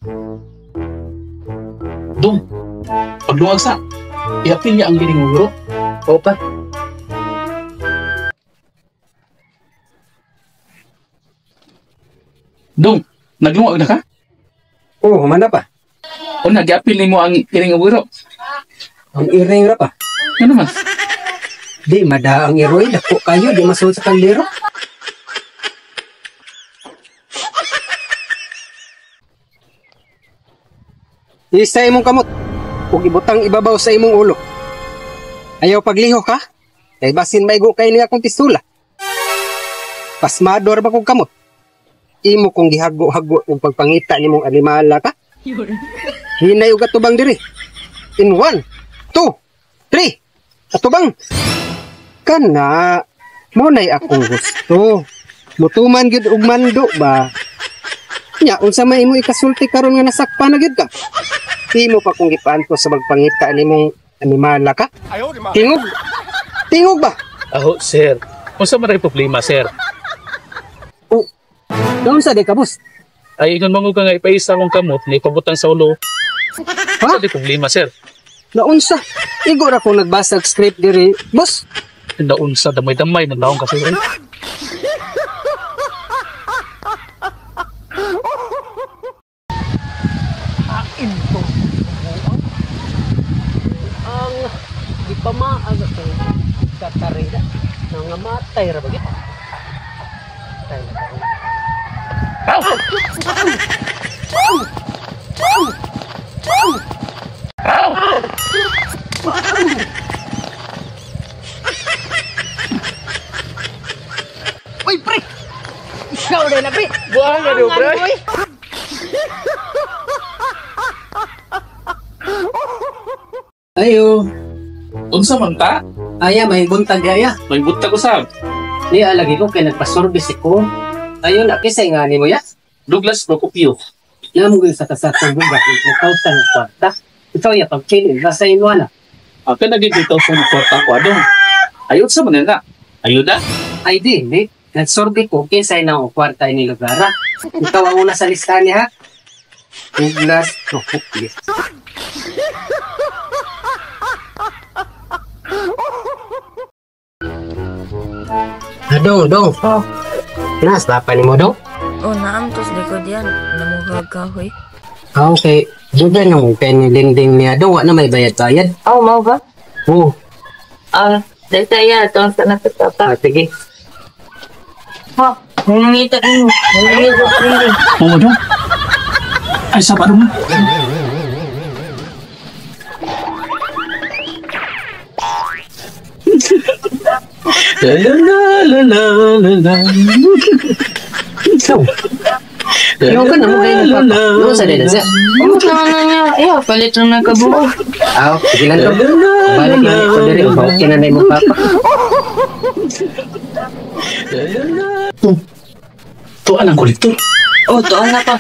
Dong, pagluwag sa, iapil niya ang gining mo guro. O pa. Dong, naglungag na ka? Oo, humana pa. O nag-iapil ni mo ang gining mo guro? Ang iring ra pa. Ano man? Di, mada ang iroy. Dako kayo, di masuot sa kaldero. Isa imong kamot. Ug ibutang ibabaw sa imong ulo. Ayaw paglihok ha? Kay basin maigo kay niya akong pistola. Pasmador ba kong kamot? Imo kong gihago-hago ug pagpangita nimong animala ka? Hinay ug atubang diri. In 1, 2, 3. Atubang. Kana, munay akong gusto. Mutuman gyud og mando ba? Nya unsa may imo ikasulti karon nga nasakpan na gyud ka? Imo pa kung gipaanto sa magpangita nimong animala ka? Tingog. Tingog ba? Aho, sir. Unsa man ray problema, sir? Oh. Daon sa di ka, boss? Ay, ingon mangog ka nga ipaisa akong kamot ni pabutang sa ulo. Ha? Sa di problema, sir. Naunsa? Igo ra ko nagbasag script diri, boss. Naunsa, damay-damay, naglaong kasi rin. Ang di pa maaga ko katarida nga matay ra bagit. Tay na. Uy, pre! Ikaw rin na, pre! Buang nga, pre! Ayo, Unsa man ta? aya may buntag aya. May buta ko sab. Di alagi ko kay nagpa-service ko. Ayo na kisay nga nimo ya. Douglas Procopio. Namo gyud sa kasatong buga ng kautan ng kwarta. Ikaw ya pag chilling nasa inwana. Ako nagigitaw sa mga kwarta ko, adong. Ayot sa manila. Ayuda? Ay di, hindi. Nagsorbe ko kinsay na ang kwarta ni lugara. Ikaw ang una sa listahan niya ha. Douglas Procopio. Dong. Oh, Nas, lapan ni mo, Dong? oh naam tos likod yan. Namuhag kahoy. Okay. Duga nung penilinding niya, Dong. Wala na may bayad-bayad. Oh, mau ba? Oo. Dahil tayo, itong sa nakatapa. Sige. Ha, nangingita ko. Nangingita ko. Oo, dong. Ay, sabar mo. La la la la la. So, yung ka na mo kayo nagpapa. Yung sa dila siya. Ano ka na niya? Ayaw, palit lang nakabuo. Sige lang to. Balik lang ito diri. Okay na na mo papa. Tuan ang kolektor. Oh, tuan na pa.